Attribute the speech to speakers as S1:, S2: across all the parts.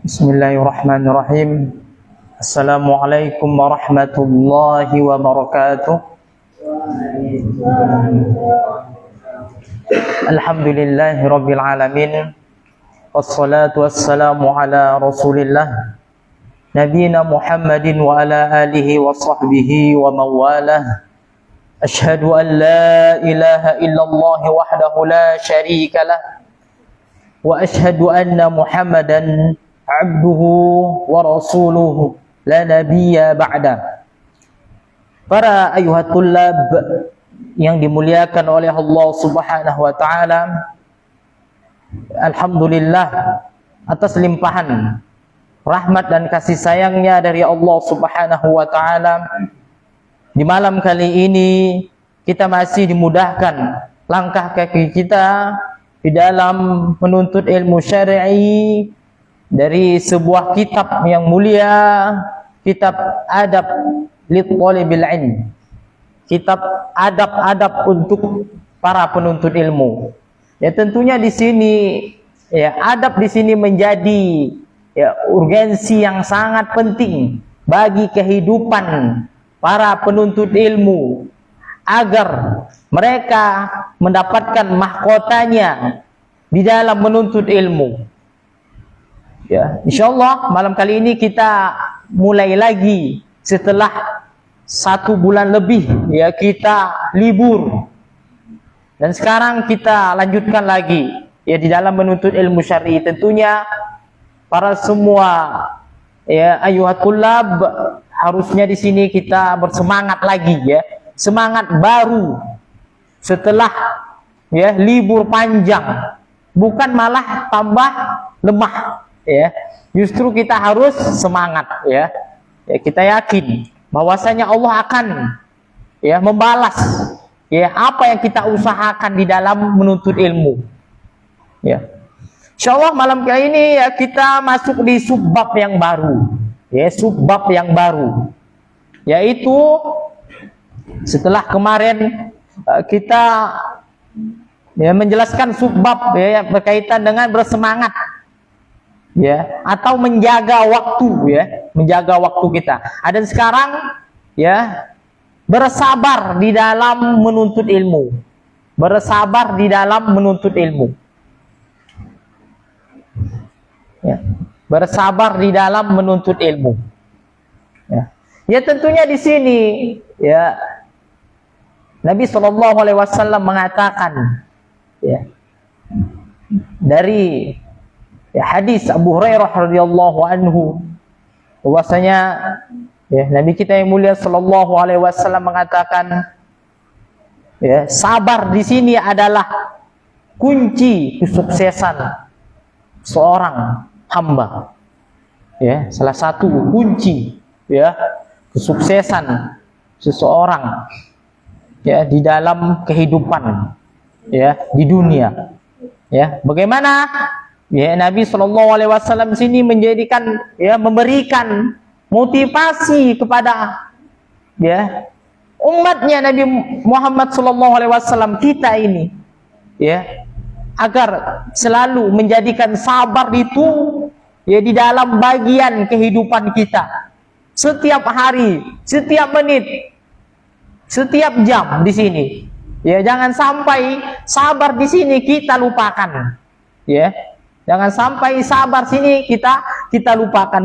S1: Bismillahirrahmanirrahim. Assalamualaikum warahmatullahi wabarakatuh. Alhamdulillahi rabbil alamin. Wassalatu wassalamu ala rasulillah Nabiyina Muhammadin wa ala alihi wa sahbihi wa mawalah. Ashhadu an la ilaha illallah wahdahu la syarika lah. Wa ashhadu anna Muhammadan abduhu wa rasuluhu la nabiyya ba'da. Para ayuhat tullab yang dimuliakan oleh Allah Subhanahu wa taala, alhamdulillah atas limpahan rahmat dan kasih sayangnya dari Allah Subhanahu wa taala. Di malam kali ini kita masih dimudahkan langkah kaki kita di dalam menuntut ilmu syar'i dari sebuah kitab yang mulia, kitab Adab li Thalibil Ilm, kitab adab-adab untuk para penuntut ilmu. Ya tentunya di sini ya adab di sini menjadi ya urgensi yang sangat penting bagi kehidupan para penuntut ilmu agar mereka mendapatkan mahkotanya di dalam menuntut ilmu. Ya, insyaallah malam kali ini kita mulai lagi setelah 1 bulan lebih ya kita libur. Dan sekarang kita lanjutkan lagi ya di dalam menuntut ilmu syar'i. Tentunya para semua ya ayuhat tullab harusnya di sini kita bersemangat lagi ya. Semangat baru setelah ya libur panjang. Bukan malah tambah lemah. Ya, justru kita harus semangat ya. Ya kita yakin bahwasanya Allah akan ya membalas ya apa yang kita usahakan di dalam menuntut ilmu. Ya. Insyaallah malam kali ini ya kita masuk di subbab yang baru. Ya, subbab yang baru. Yaitu setelah kemarin kita ya menjelaskan subbab ya berkaitan dengan bersemangat ya atau menjaga waktu ya, menjaga waktu kita. Dan sekarang ya bersabar di dalam menuntut ilmu. Bersabar di dalam menuntut ilmu. Ya, bersabar di dalam menuntut ilmu. Ya. Ya tentunya di sini ya Nabi SAW mengatakan ya dari ya, hadis Abu Hurairah radhiyallahu anhu bahwasanya ya Nabi kita yang mulia sallallahu alaihi wasallam mengatakan ya sabar di sini adalah kunci kesuksesan seorang hamba. Ya, salah satu kunci ya kesuksesan seseorang ya di dalam kehidupan ya di dunia. Ya, bagaimana ya Nabi SAW sini menjadikan ya memberikan motivasi kepada ya umatnya Nabi Muhammad SAW kita ini ya agar selalu menjadikan sabar itu ya di dalam bagian kehidupan kita setiap hari, setiap menit, setiap jam di sini. Ya jangan sampai sabar di sini kita lupakan. Ya. Jangan sampai sabar sini kita lupakan.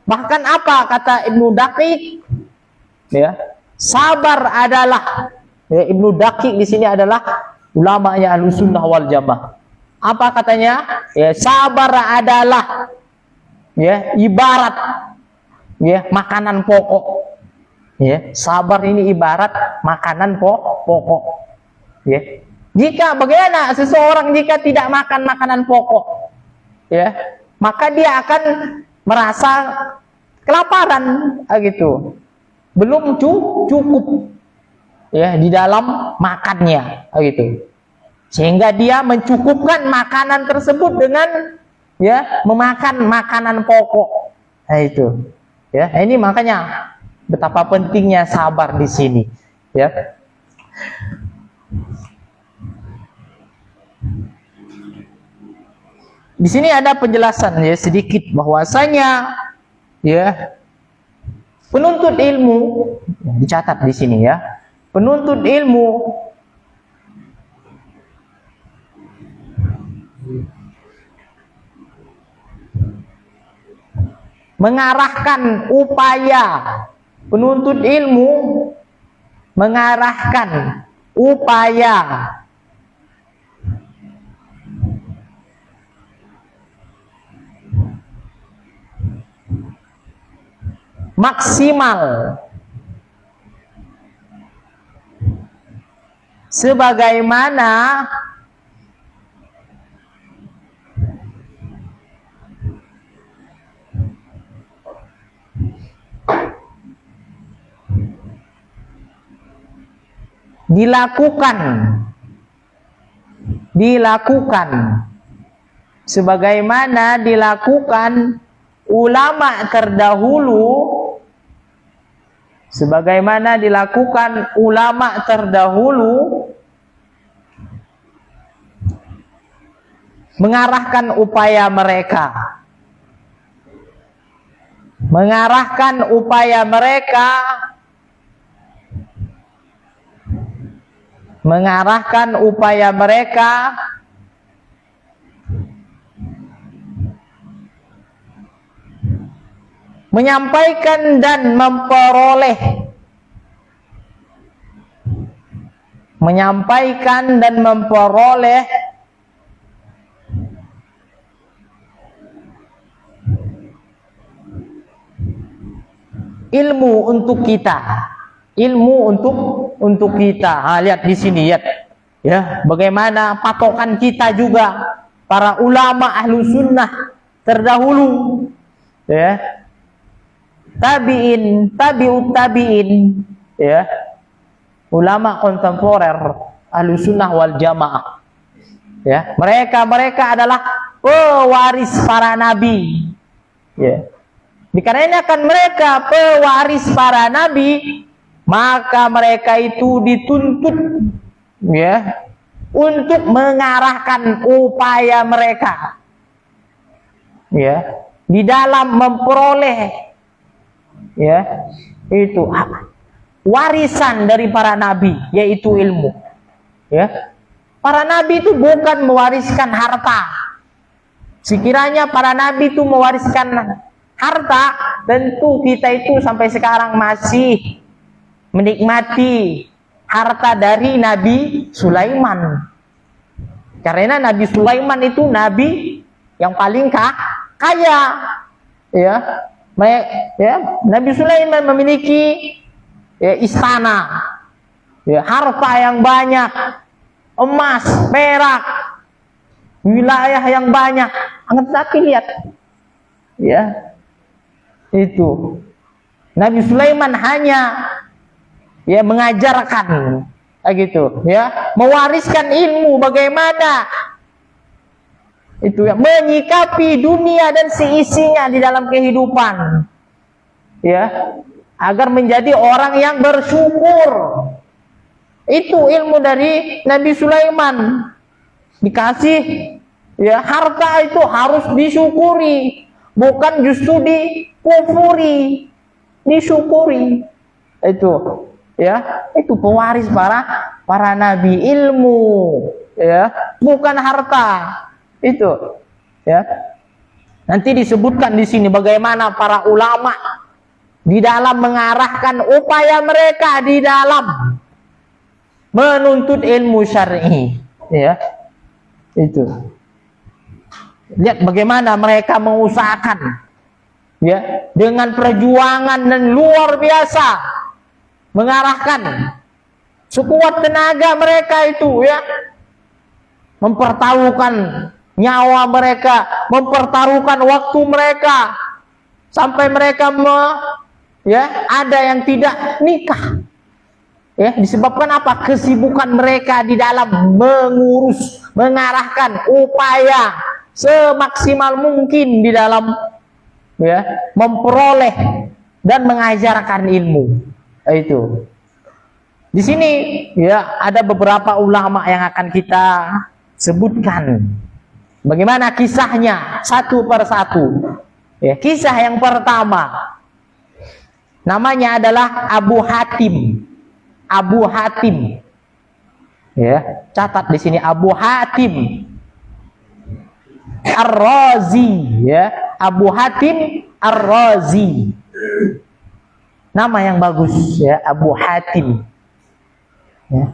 S1: Bahkan apa kata Ibnu Daqiq? Ya, sabar adalah ya, Ibnu Daqiq di sini adalah ulamanya Ahlussunnah wal Jamaah. Apa katanya? Ya, sabar adalah ya ibarat ya makanan pokok. Ya, sabar ini ibarat makanan pokok. Ya. Jika bagaimana seseorang jika tidak makan makanan pokok, ya, maka dia akan merasa kelaparan, gitu. Belum cukup, ya, di dalam makannya, gitu. Sehingga dia mencukupkan makanan tersebut dengan, ya, memakan makanan pokok, nah, itu. Ya, ini makanya betapa pentingnya sabar di sini. Ya. Di sini ada penjelasan ya sedikit bahwasanya ya penuntut ilmu, dicatat di sini ya, penuntut ilmu mengarahkan upaya, penuntut ilmu mengarahkan upaya maksimal sebagaimana dilakukan sebagaimana dilakukan ulama terdahulu, sebagaimana dilakukan ulama terdahulu mengarahkan upaya mereka, mengarahkan upaya mereka, mengarahkan upaya mereka menyampaikan dan memperoleh, menyampaikan dan memperoleh ilmu untuk kita, ilmu untuk kita. Lihat di sini ya, bagaimana patokan kita juga para ulama ahlu sunnah terdahulu, ya, tabi'in, tabi'ut tabi'in, ya, ulama kontemporer ahlu sunnah wal jamaah, ya, mereka adalah pewaris para nabi, ya. Dikarenakan mereka pewaris para nabi, maka mereka itu dituntut ya untuk mengarahkan upaya mereka ya di dalam memperoleh ya itu warisan dari para nabi, yaitu ilmu. Ya. Para nabi itu bukan mewariskan harta. Sekiranya para nabi itu mewariskan harta, tentu kita itu sampai sekarang masih menikmati harta dari Nabi Sulaiman. Karena Nabi Sulaiman itu nabi yang paling kaya. Ya. Nabi Sulaiman memiliki istana, harta yang banyak, emas, perak, wilayah yang banyak. Tapi lihat, ya, itu Nabi Sulaiman hanya mengajarkan gitu, ya, mewariskan ilmu bagaimana itu ya menyikapi dunia dan seisinya di dalam kehidupan, ya, agar menjadi orang yang bersyukur. Itu ilmu dari Nabi Sulaiman. Dikasih ya harta itu harus disyukuri, bukan justru dikufuri, disyukuri. Itu ya, itu pewaris para nabi, ilmu, ya, bukan harta. Itu ya. Nanti disebutkan di sini bagaimana para ulama di dalam mengarahkan upaya mereka di dalam menuntut ilmu syar'i, ya. Itu. Lihat bagaimana mereka mengusahakan ya dengan perjuangan dan luar biasa mengarahkan sekuat tenaga mereka itu ya, mempertaruhkan nyawa mereka, mempertaruhkan waktu mereka, sampai mereka ada yang tidak nikah. Ya, disebabkan apa? Kesibukan mereka di dalam mengurus, mengarahkan upaya semaksimal mungkin di dalam ya memperoleh dan mengajarkan ilmu. Itu. Di sini ya ada beberapa ulama yang akan kita sebutkan. Bagaimana kisahnya satu per satu. Ya, kisah yang pertama namanya adalah Abu Hatim. Abu Hatim. Ya, catat di sini Abu Hatim Ar-Razi, ya. Abu Hatim Ar-Razi. Nama yang bagus, ya, Abu Hatim. Ya.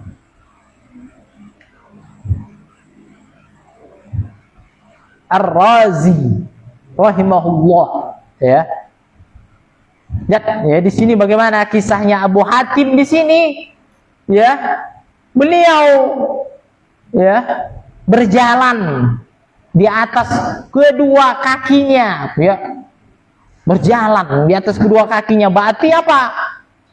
S1: Ar-Razi rahimahullah, ya. Lihat ya di sini bagaimana kisahnya Abu Hatim di sini. Ya. Beliau ya berjalan di atas kedua kakinya, ya. Berjalan di atas kedua kakinya. Berarti apa?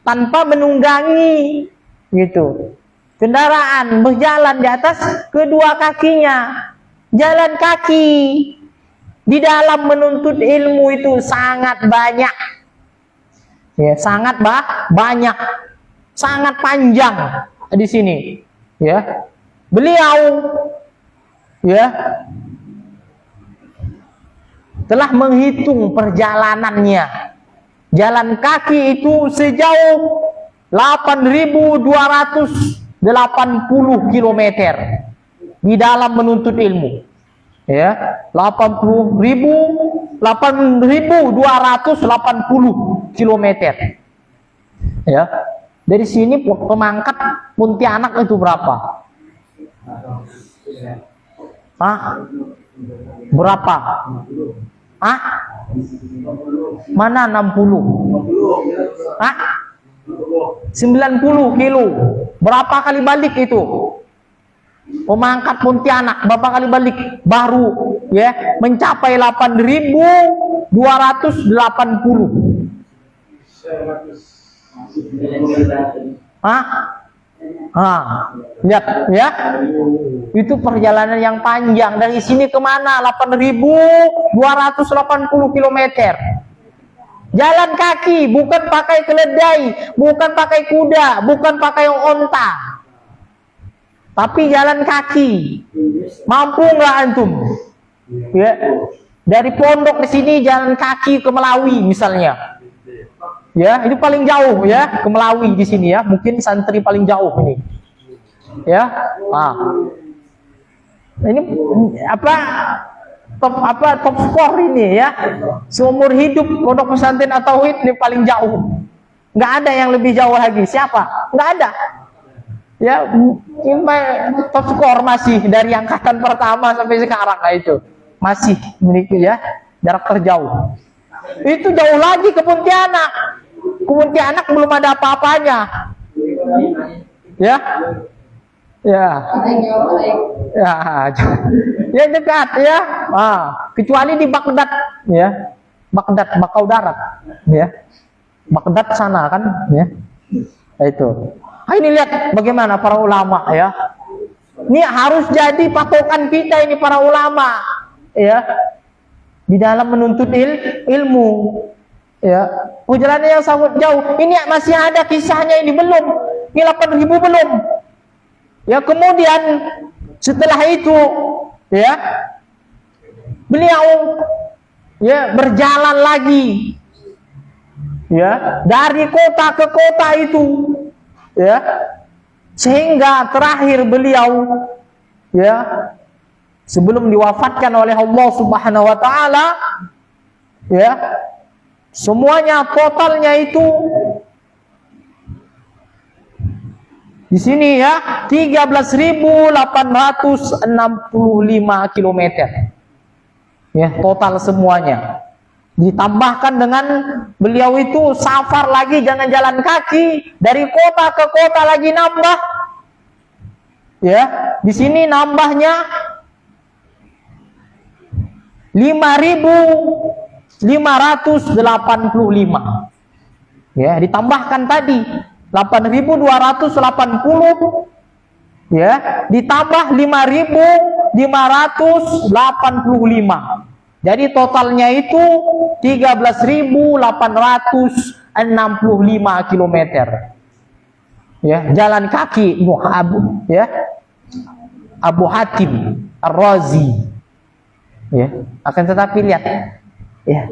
S1: Tanpa menunggangi gitu. Kendaraan berjalan di atas kedua kakinya. Jalan kaki di dalam menuntut ilmu itu sangat banyak. Ya, sangat banyak. Sangat panjang di sini, ya. Beliau ya telah menghitung perjalanannya. Jalan kaki itu sejauh 8.280 km di dalam menuntut ilmu. Ya, 8.280 km. Ya. Dari sini Pemangkat Pontianak itu berapa? Berapa? Mana 60? 90 kilo. Berapa kali balik itu? Pemangkat Pontianak berapa kali balik? Baru ya mencapai 8.280. Lihat ya, itu perjalanan yang panjang dari sini kemana? 8.280 km. Jalan kaki, bukan pakai keledai, bukan pakai kuda, bukan pakai onta, tapi jalan kaki. Mampu nggak antum? Ya, dari pondok di sini jalan kaki ke Melawi misalnya. Ya, itu paling jauh ya, ke Melawi di sini ya. Mungkin santri paling jauh ini. Ya. Ini top skor ini ya. Seumur hidup pondok pesantren At-Tauhid ini paling jauh. Nggak ada yang lebih jauh lagi. Siapa? Nggak ada. Ya, ini top skor masih dari angkatan pertama sampai sekarang itu. Masih memiliki ya jarak terjauh. Itu jauh lagi ke Pontianak. Pontianak belum ada apa-apanya. Ya. Ya. Ya dekat ya. Kecuali di Baghdad ya. Baghdad bakau darat ya. Baghdad sana kan ya. Itu. Ini lihat bagaimana para ulama ya. Ini harus jadi patokan kita ini para ulama ya. Di dalam menuntut ilmu. Ya, perjalanan yang sangat jauh. Ini masih ada kisahnya ini belum. Ini 8.000 belum. Ya, kemudian setelah itu ya beliau ya berjalan lagi. Ya, dari kota ke kota itu. Ya. Sehingga terakhir beliau ya sebelum diwafatkan oleh Allah Subhanahu wa taala ya semuanya totalnya itu di sini ya 13.865 km. Ya, total semuanya. Ditambahkan dengan beliau itu safar lagi jangan jalan kaki dari kota ke kota lagi nambah. Ya, di sini nambahnya 5.585. Ya, ditambahkan tadi 8.280 ya, ditambah 5.585. Jadi totalnya itu 13.865 km. ya, jalan kaki Abu Hatim Ar-Razi, ya. Akan tetapi lihat, ya,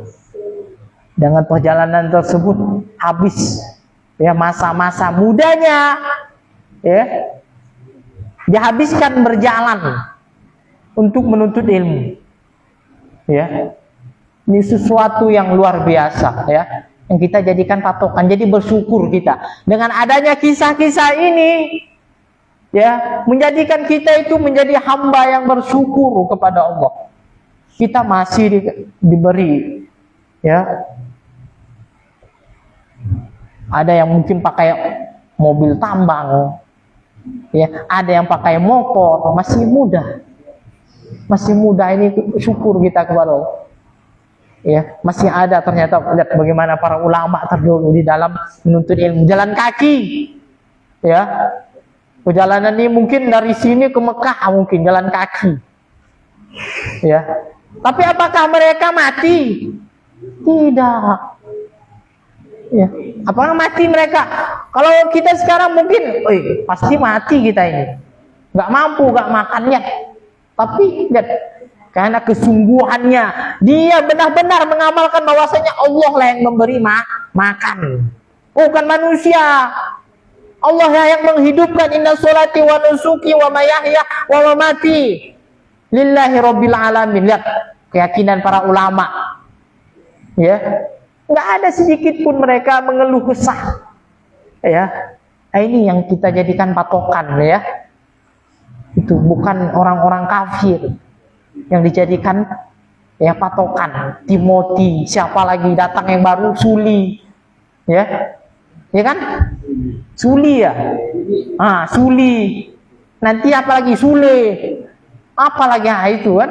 S1: dengan perjalanan tersebut habis, ya, masa-masa mudanya, ya, dihabiskan berjalan untuk menuntut ilmu, ya. Ini sesuatu yang luar biasa, ya, yang kita jadikan patokan. Jadi bersyukur kita dengan adanya kisah-kisah ini, ya, menjadikan kita itu menjadi hamba yang bersyukur kepada Allah. Kita masih diberi, ya, ada yang mungkin pakai mobil tambang, ya, ada yang pakai motor, masih muda ini, syukur kita kepada Allah. Ya, masih ada ternyata, lihat bagaimana para ulama terdahulu di dalam menuntut ilmu, jalan kaki, ya. Perjalanan ini mungkin dari sini ke Mekah, mungkin jalan kaki, ya. Tapi apakah mereka mati? Tidak, ya. Apakah mati mereka? Kalau kita sekarang mungkin, pasti mati kita ini, nggak mampu, nggak makannya. Tapi lihat, karena kesungguhannya, dia benar-benar mengamalkan bahwasanya Allah lah yang memberi makan, bukan manusia. Allah lah yang menghidupkan. Inna sholati wa nusuki wa mayahya wa mamati lillahi rabbil alamin. Lihat keyakinan para ulama, ya, nggak ada sedikit pun mereka mengeluh kesah, ya. Nah, ini yang kita jadikan patokan, ya. Itu bukan orang-orang kafir yang dijadikan, ya, patokan. Timothy, siapa lagi datang yang baru? Suli, ya, ya kan? Suli, ya, Suli. Nanti apa lagi? Sule, apa lagi? Itu kan.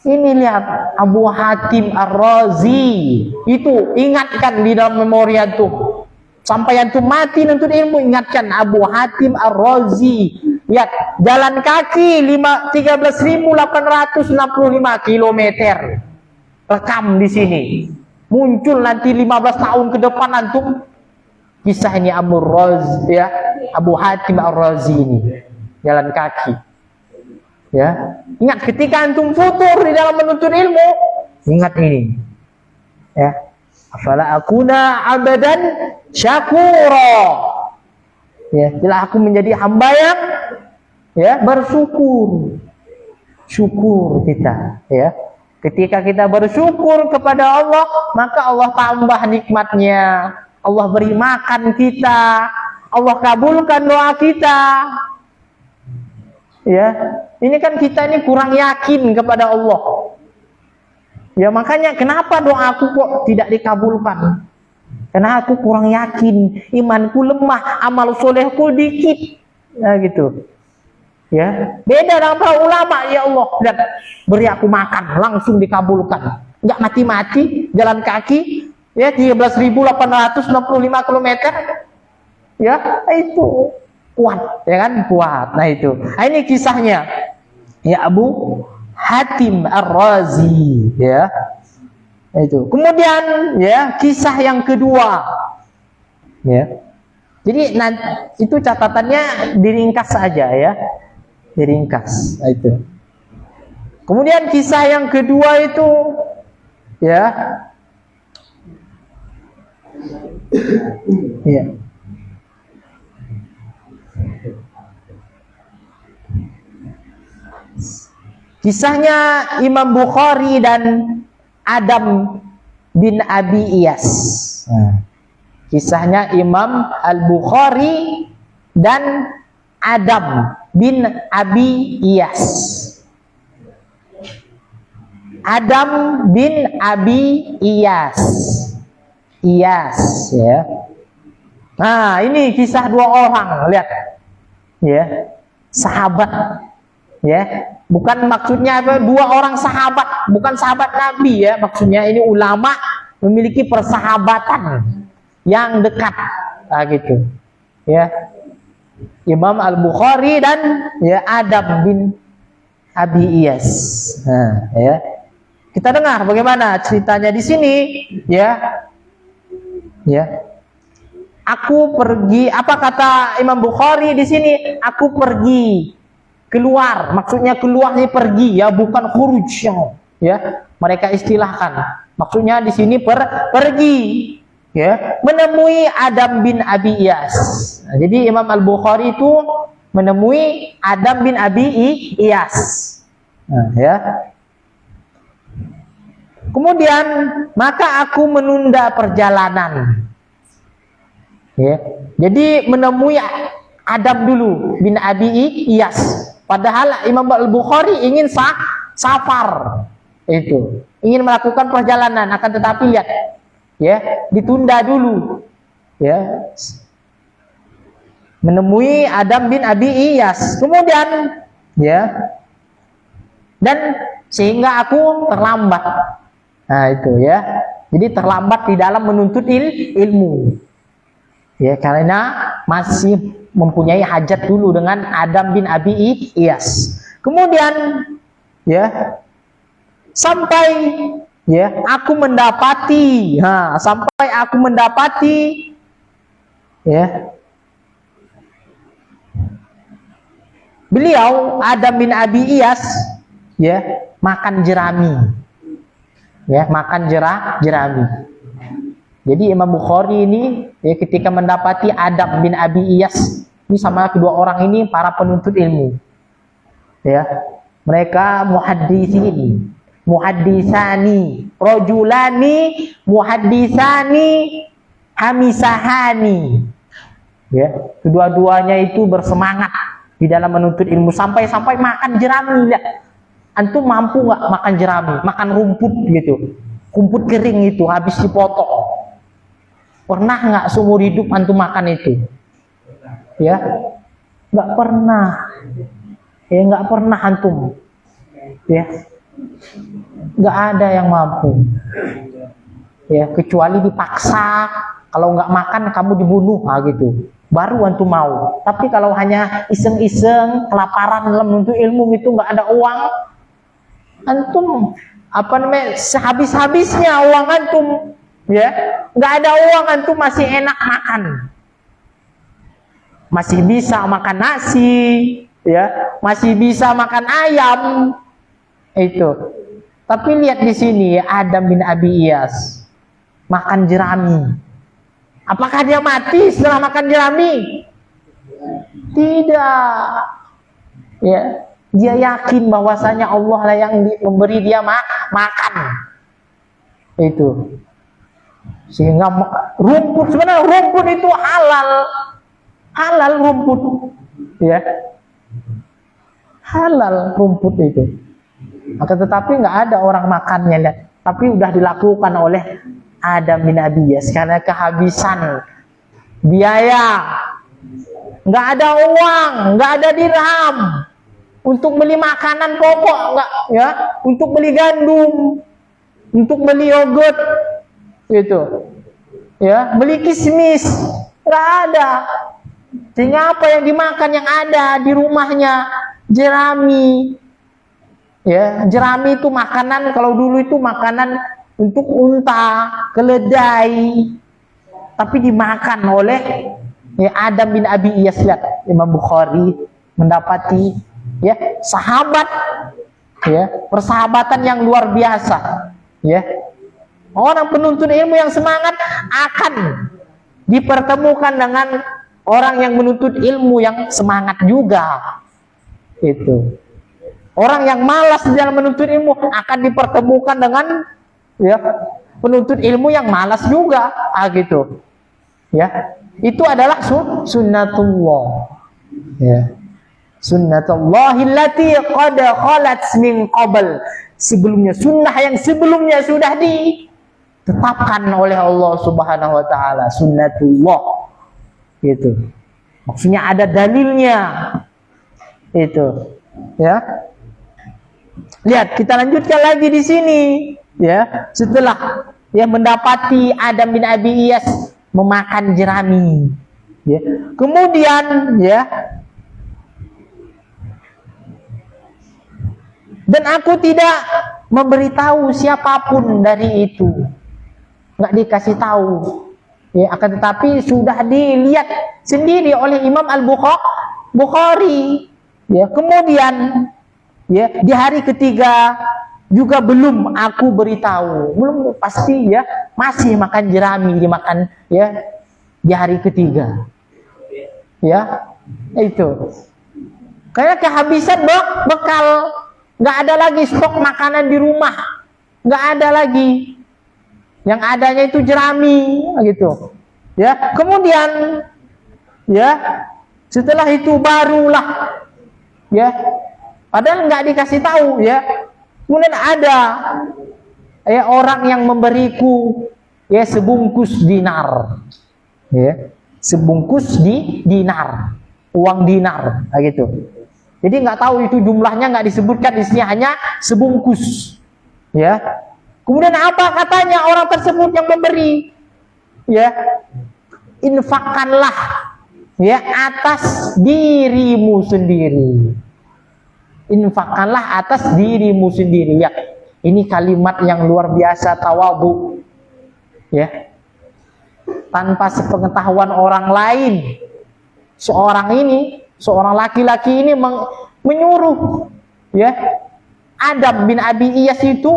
S1: Ini lihat Abu Hatim Ar-Razi, itu ingatkan di dalam memori antum. Sampai antum mati nuntut ilmu, ingatkan Abu Hatim Ar-Razi. Lihat, jalan kaki 13.865 km. Rekam di sini. Muncul nanti 15 tahun ke depan antum kisah ini Abu Hatim Ar-Razi ini, jalan kaki. Ya, ingat ketika antum futur di dalam menuntut ilmu, ingat ini. Ya. Afala akuna abadan syakura. Ya, bila aku menjadi hamba yang, ya, bersyukur. Syukur kita, ya. Ketika kita bersyukur kepada Allah, maka Allah tambah nikmatnya. Allah beri makan kita, Allah kabulkan doa kita. Ya, ini kan kita ini kurang yakin kepada Allah. Ya, makanya kenapa doaku kok tidak dikabulkan? Karena aku kurang yakin, imanku lemah, amal solehku dikit. Ya, gitu. Ya, beda dengan para ulama. Ya Allah, lihat, beri aku makan, langsung dikabulkan. Enggak mati-mati, jalan kaki, ya, 13.865 km. Ya, itu kuat, ya kan, kuat. Nah, itu. Nah, ini kisahnya. Ya, Abu Hatim Ar-Razi, ya. Itu. Kemudian, ya, kisah yang kedua. Ya. Jadi itu catatannya diringkas saja, ya. Diringkas. Nah, itu. Kemudian kisah yang kedua itu, ya. Ya. Kisahnya Imam Bukhari dan Adam bin Abi Iyas. Kisahnya Imam Al-Bukhari dan Adam bin Abi Iyas. Adam bin Abi Iyas. Iyas, ya. Nah, ini kisah dua orang, lihat. Ya. Sahabat. Ya. Bukan maksudnya apa, dua orang sahabat, bukan sahabat Nabi, ya. Maksudnya ini ulama memiliki persahabatan yang dekat. Nah, gitu. Ya. Imam Al-Bukhari dan, ya, Adam bin Abi Iyas. Nah, ya. Kita dengar bagaimana ceritanya di sini, ya. Ya. aku pergi, apa kata Imam Bukhari di sini? Aku pergi keluar, maksudnya keluar ini pergi ya, bukan khuruj ya. Mereka istilahkan. Maksudnya di sini pergi ya, menemui Adam bin Abi Iyas. Nah, jadi Imam Al-Bukhari itu menemui Adam bin Abi Iyas. Nah, ya. Kemudian maka aku menunda perjalanan. Ya. Jadi menemui Adam dulu bin Abi Iyas. Padahal Imam Al-Bukhari ingin safar. Itu. Ingin melakukan perjalanan, akan tetapi lihat ya, ditunda dulu. Ya. Menemui Adam bin Abi Iyas. Kemudian ya. Dan sehingga aku terlambat. Nah, itu ya. Jadi terlambat di dalam menuntut ilmu. Ya, karena masih mempunyai hajat dulu dengan Adam bin Abi Iyas. Kemudian ya, sampai ya aku mendapati, sampai aku mendapati ya, beliau Adam bin Abi Iyas ya makan jerami. Ya, makan jerami. Jadi Imam Bukhari ini ya, ketika mendapati Adam bin Abi Iyas ini sama kedua orang ini para penuntut ilmu. Ya. Mereka muhadditsin, muhaddisani, rajulani, muhaddisani, hamisahani. Ya, kedua-duanya itu bersemangat di dalam menuntut ilmu sampai-sampai makan jerami. Lihat. Antum mampu nggak makan jerami, makan rumput gitu, rumput kering itu habis dipotong? Pernah nggak seumur hidup antum makan itu? Ya, nggak pernah. Ya, nggak pernah antum. Ya, nggak ada yang mampu. Ya, kecuali dipaksa. Kalau nggak makan kamu dibunuh, gitu. Baru antum mau. Tapi kalau hanya iseng-iseng, kelaparan dalam menuntut ilmu itu, nggak ada uang, antum sehabis-habisnya uang antum. Ya, nggak ada uang antum masih enak makan, masih bisa makan nasi, ya, masih bisa makan ayam, itu. Tapi lihat di sini Adam bin Abi Iyas makan jerami. Apakah dia mati setelah makan jerami? Tidak. Ya, dia yakin bahwasanya Allah lah yang memberi dia makan. Itu. Sehingga rumput, sebenarnya rumput itu halal rumput, ya, halal rumput itu. Maka tetapi nggak ada orang makannya, lihat. Tapi udah dilakukan oleh Adam bin Abi Iyas karena kehabisan biaya, nggak ada uang, nggak ada dirham untuk beli makanan pokok, nggak, ya, untuk beli gandum, untuk beli yogurt. Itu ya, beli kismis nggak ada, sehingga apa yang dimakan yang ada di rumahnya jerami. Ya, jerami itu makanan, kalau dulu itu makanan untuk unta, keledai, tapi dimakan oleh ya, Adam bin Abi Iyas. Lihat, Imam Bukhari mendapati ya sahabat, ya, persahabatan yang luar biasa. Ya, orang penuntut ilmu yang semangat akan dipertemukan dengan orang yang menuntut ilmu yang semangat juga. Itu. Orang yang malas di dalam menuntut ilmu akan dipertemukan dengan ya penuntut ilmu yang malas juga. Gitu. Ya. Itu adalah sunnatullah. Ya. Sunnatullahillati qad khalat min qabl. Sebelumnya, sunnah yang sebelumnya sudah ditetapkan oleh Allah Subhanahu wa taala, sunnatullah. Gitu. Maksudnya ada dalilnya. Itu. Ya. Lihat, kita lanjutkan lagi di sini, ya. Setelah ya mendapati Adam bin Abi Iyas memakan jerami, ya. Kemudian, ya, dan aku tidak memberitahu siapapun dari itu, nggak dikasih tahu, Ya, akan tetapi sudah dilihat sendiri oleh Imam Al-Bukhari. Ya, kemudian ya di hari ketiga juga belum aku beritahu, belum pasti ya, masih makan jerami dimakan ya di hari ketiga. Ya, itu. Karena kehabisan bekal, nggak ada lagi stok makanan di rumah, nggak ada lagi. Yang adanya itu jerami, gitu. Ya, kemudian, ya, setelah itu barulah, ya, padahal nggak dikasih tahu, ya. Kemudian ada, ya, orang yang memberiku, ya, sebungkus dinar, ya, sebungkus dinar, uang dinar, gitu. Jadi nggak tahu itu jumlahnya, nggak disebutkan, isinya hanya sebungkus, ya. Kemudian apa katanya orang tersebut yang memberi? Ya, infakkanlah ya atas dirimu sendiri. Infakkanlah atas dirimu sendiri. Ya, ini kalimat yang luar biasa, tawadhu. Ya, tanpa sepengetahuan orang lain, seorang laki-laki ini menyuruh ya Adam bin Abi Iyas itu,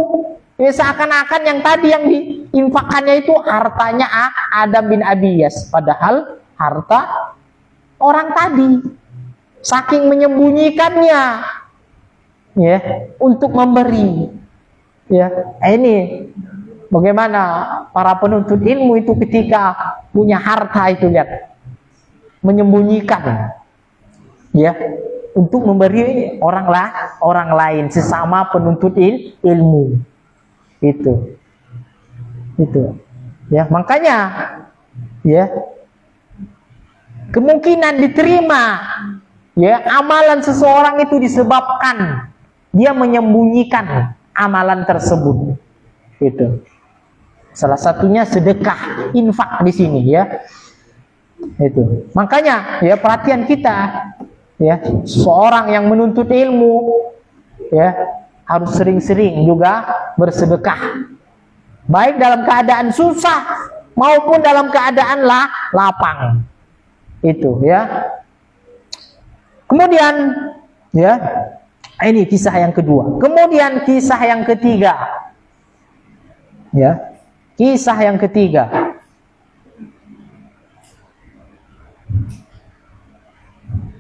S1: ya, seakan-akan yang tadi yang diinfakkannya itu hartanya Adam bin Abi Iyas, padahal harta orang tadi. Saking menyembunyikannya, ya, untuk memberi. Ya, ini bagaimana para penuntut ilmu itu ketika punya harta itu, lihat, menyembunyikan, ya, untuk memberi orang lain, sesama penuntut ilmu. Itu ya, makanya ya kemungkinan diterima ya amalan seseorang itu disebabkan dia menyembunyikan amalan tersebut. Itu salah satunya sedekah, infak di sini, ya. Itu makanya ya perhatian kita, ya, seorang yang menuntut ilmu ya harus sering-sering juga bersedekah, baik dalam keadaan susah maupun dalam keadaan lapang. Itu ya. Kemudian ya, ini kisah yang kedua. Kemudian kisah yang ketiga. Ya. Kisah yang ketiga.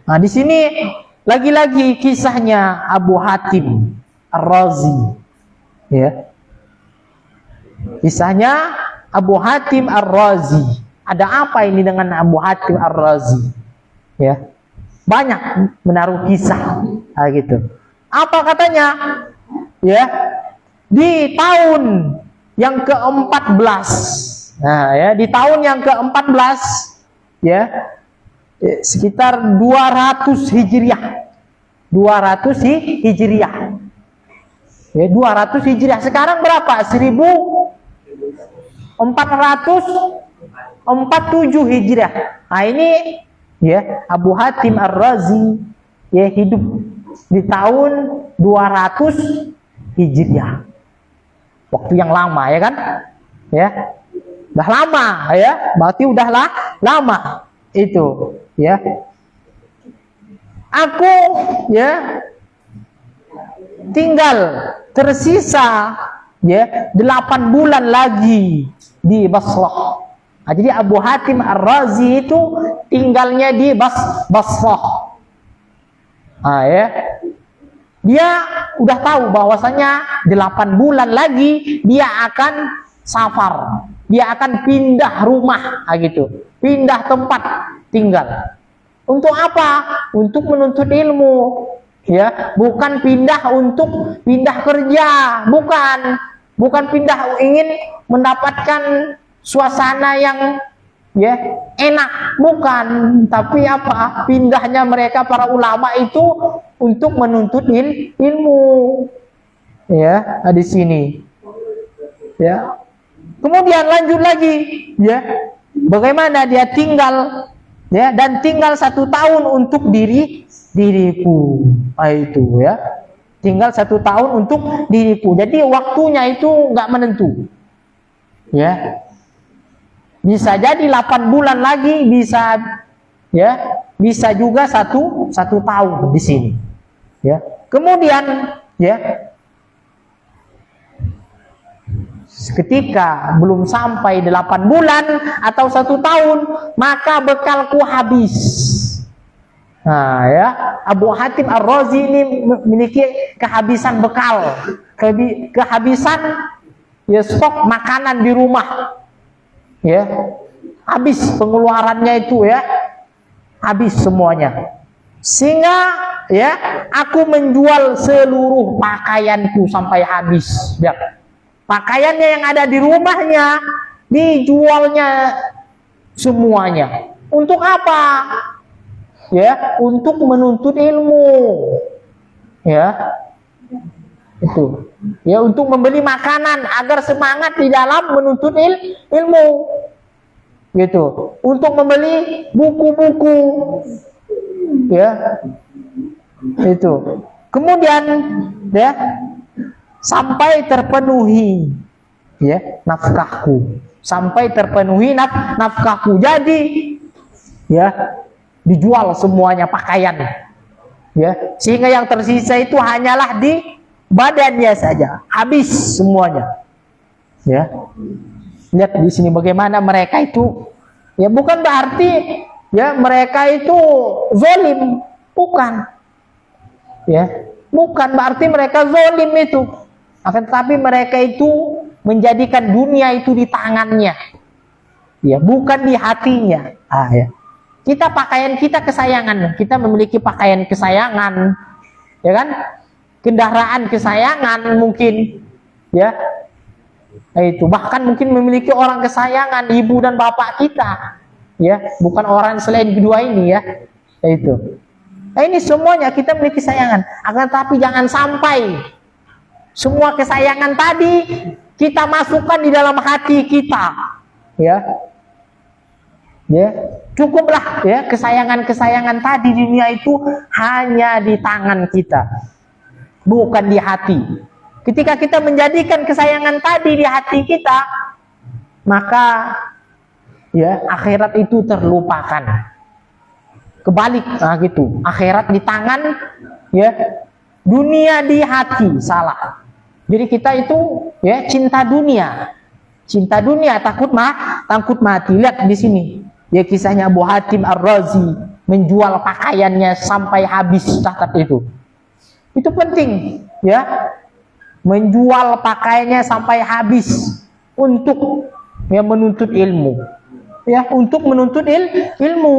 S1: Nah, di sini lagi-lagi kisahnya Abu Hatim Ar-Razi, ya. Kisahnya Abu Hatim Ar-Razi. Ada apa ini dengan Abu Hatim Ar-Razi? Ya, banyak menaruh kisah, gitu. Apa katanya? Ya, di tahun yang ke-14. Nah, ya, di tahun yang ke-14, ya, sekitar 200 Hijriah. 200 Hijriah. Ya, 200 Hijriah. Sekarang berapa? 1447 Hijriah. Nah, ini ya Abu Hatim Ar-Razi ya hidup di tahun 200 Hijriah. Waktu yang lama, ya kan? Ya. Udah lama, ya. Berarti udahlah lama itu, ya. Aku ya tinggal tersisa ya 8 bulan lagi di Basrah. Nah, jadi Abu Hatim Ar-Razi itu tinggalnya di Basrah. Nah, ya. Dia udah tahu bahwasanya 8 bulan lagi dia akan safar. Dia akan pindah rumah, gitu. Pindah tempat tinggal. Untuk apa? Untuk menuntut ilmu. Ya, bukan pindah untuk pindah kerja, bukan pindah ingin mendapatkan suasana yang ya enak, bukan. Tapi apa? Pindahnya mereka para ulama itu untuk menuntut ilmu. Ya, di sini. Ya. Kemudian lanjut lagi, ya. Bagaimana dia tinggal, ya, dan tinggal 1 tahun untuk diriku. Itu, ya. Tinggal 1 tahun untuk diriku. Jadi waktunya itu nggak menentu. Ya. bisa jadi 8 bulan lagi, bisa juga satu tahun di sini. Ya. Kemudian ketika belum sampai 8 bulan atau 1 tahun, maka bekalku habis. Nah, ya, Abu Hatim Ar-Razi ini memiliki kehabisan bekal, kehabisan stok makanan di rumah. Ya. Habis pengeluarannya itu, ya. Habis semuanya. Sehingga aku menjual seluruh pakaianku sampai habis. Ya. Pakaiannya yang ada di rumahnya dijualnya semuanya. Untuk apa? Ya, untuk menuntut ilmu. Ya. Itu. Ya, untuk membeli makanan agar semangat di dalam menuntut ilmu. Gitu. Untuk membeli buku-buku. Ya. Itu. Kemudian sampai terpenuhi nafkahku. Sampai terpenuhi nafkahku. Jadi dijual semuanya pakaian. Ya, sehingga yang tersisa itu hanyalah di badannya saja. Habis semuanya. Ya. Lihat di sini bagaimana mereka itu, bukan berarti mereka itu zalim, bukan. Ya, bukan berarti mereka zalim itu. Akan tetapi mereka itu menjadikan dunia itu di tangannya. Ya, bukan di hatinya. Kita pakaian kita kesayangan, kita memiliki pakaian kesayangan, ya kan? Kendaraan kesayangan mungkin, itu bahkan mungkin memiliki orang kesayangan, ibu dan bapak kita, bukan orang selain kedua ini, itu. Ini semuanya kita memiliki kesayangan, akan tapi jangan sampai semua kesayangan tadi kita masukkan di dalam hati kita, Cukuplah kesayangan-kesayangan tadi di dunia itu hanya di tangan kita, bukan di hati. Ketika kita menjadikan kesayangan tadi di hati kita, maka akhirat itu terlupakan. Kebalik, gitu. Akhirat di tangan, dunia di hati, salah. Jadi kita itu cinta dunia, takut mati. Lihat di sini. Kisahnya Abu Hatim Ar-Razi menjual pakaiannya sampai habis catat itu. Itu penting, menjual pakaiannya sampai habis untuk menuntut ilmu. Untuk menuntut ilmu,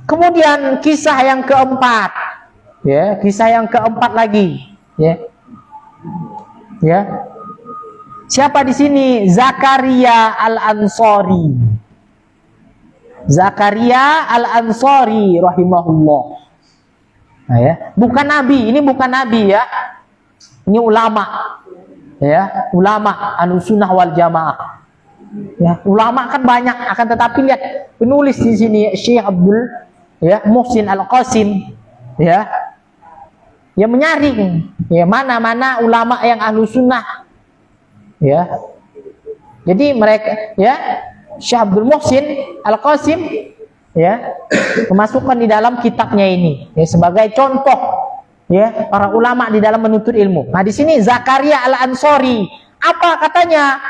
S1: Kemudian kisah yang keempat. Kisah yang keempat lagi, Siapa di sini? Zakaria Al-Ansari. Zakaria Al-Ansari rahimahullah. Bukan nabi, ini bukan nabi Ini ulama. Ulama Ahlussunnah wal Jamaah. Ulama kan banyak, akan tetapi lihat penulis di sini Syekh Abdul Muhsin Al-Qasim menyaring mana-mana ulama yang Ahlussunnah. Jadi mereka Syekh Abdul Muhsin Al-Qasim memasukkan di dalam kitabnya ini sebagai contoh para ulama di dalam menuntut ilmu. Nah, di sini Zakaria Al-Ansari apa katanya?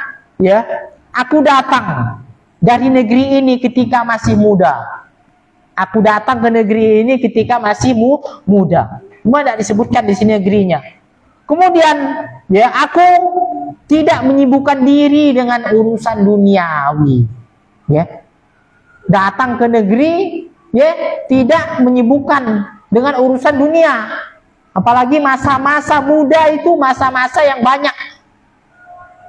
S1: Aku datang dari negeri ini ketika masih muda. Aku datang ke negeri ini ketika masih muda. Cuma tidak disebutkan di sini negerinya. Kemudian aku tidak menyibukkan diri dengan urusan duniawi. Datang ke negeri tidak menyibukkan dengan urusan dunia. Apalagi masa-masa muda itu masa-masa yang banyak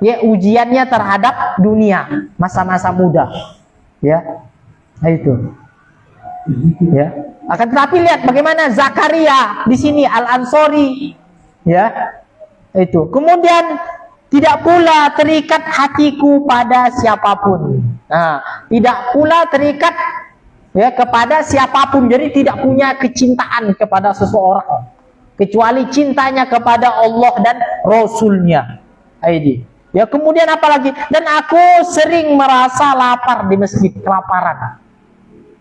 S1: ujiannya terhadap dunia, masa-masa muda. Nah itu. Akan tetapi lihat bagaimana Zakaria di sini Al-Ansari. Itu. Kemudian tidak pula terikat hatiku pada siapapun. Nah, tidak pula terikat kepada siapapun. Jadi tidak punya kecintaan kepada seseorang kecuali cintanya kepada Allah dan Rasulnya. Ini. Ya, kemudian apalagi? Dan aku sering merasa lapar di masjid, kelaparan.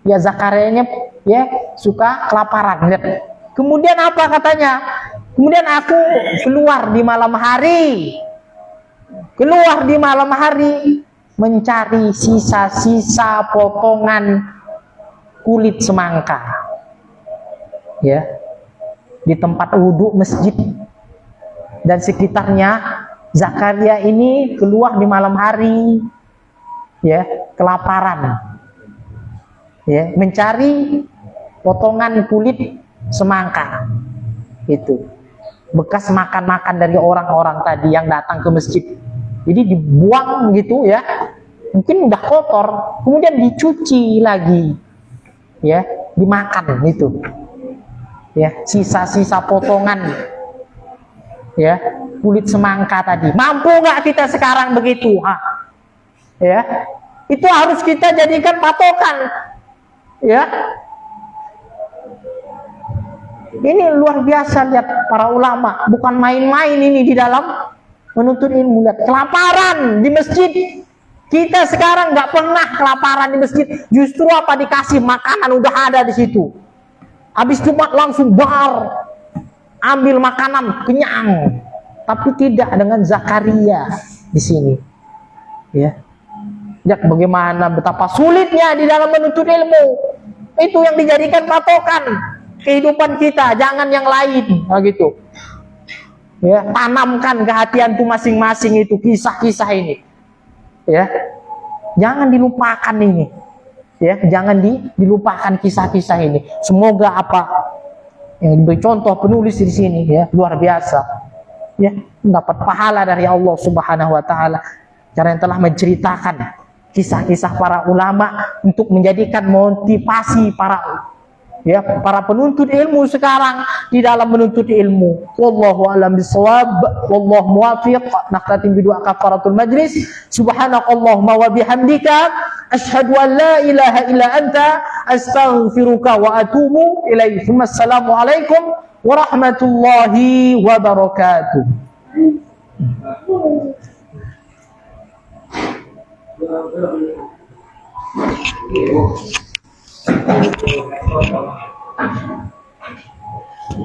S1: Ya, Zakarianya ya suka kelaparan. Lihat. Kemudian apa katanya? Kemudian aku keluar di malam hari. Keluar di malam hari mencari sisa-sisa potongan kulit semangka. Ya. Di tempat wudhu masjid dan sekitarnya. Zakaria ini keluar di malam hari, ya, kelaparan, ya, mencari potongan kulit semangka, itu bekas makan-makan dari orang-orang tadi yang datang ke masjid. Jadi dibuang gitu, ya, mungkin udah kotor, kemudian dicuci lagi, ya, dimakan itu, ya, sisa-sisa potongan, ya, kulit semangka tadi. Mampu nggak kita sekarang begitu? Ya, itu harus kita jadikan patokan. Ya, ini luar biasa, lihat para ulama, bukan main-main ini di dalam menuntut ilmu. Lihat, kelaparan di masjid. Kita sekarang nggak pernah kelaparan di masjid. Justru apa, dikasih makanan udah ada di situ. Habis Jumat langsung bar, ambil makanan kenyang. Tapi tidak dengan Zakaria di sini. Ya. Lihat bagaimana betapa sulitnya di dalam menuntut ilmu. Itu yang dijadikan patokan kehidupan kita, jangan yang lain. Nah, gitu. Ya, tanamkan ke hati antum masing-masing itu kisah-kisah ini. Ya. Jangan dilupakan ini. Ya, jangan dilupakan kisah-kisah ini. Semoga apa yang diberi contoh penulis di sini, ya, luar biasa. Ya, mendapat pahala dari Allah Subhanahu wa taala karena yang telah menceritakan kisah-kisah para ulama untuk menjadikan motivasi para penuntut ilmu sekarang di dalam menuntut ilmu. Wallahu a'lam bishawab, wallahu muwaffiq. Naqtatim bidua kafaratul majlis. Subhanakallahumma wa bihamdika asyhadu an la ilaha illa anta astaghfiruka wa atubu ilaik. Assalamu alaikum warahmatullahi wabarakatuh.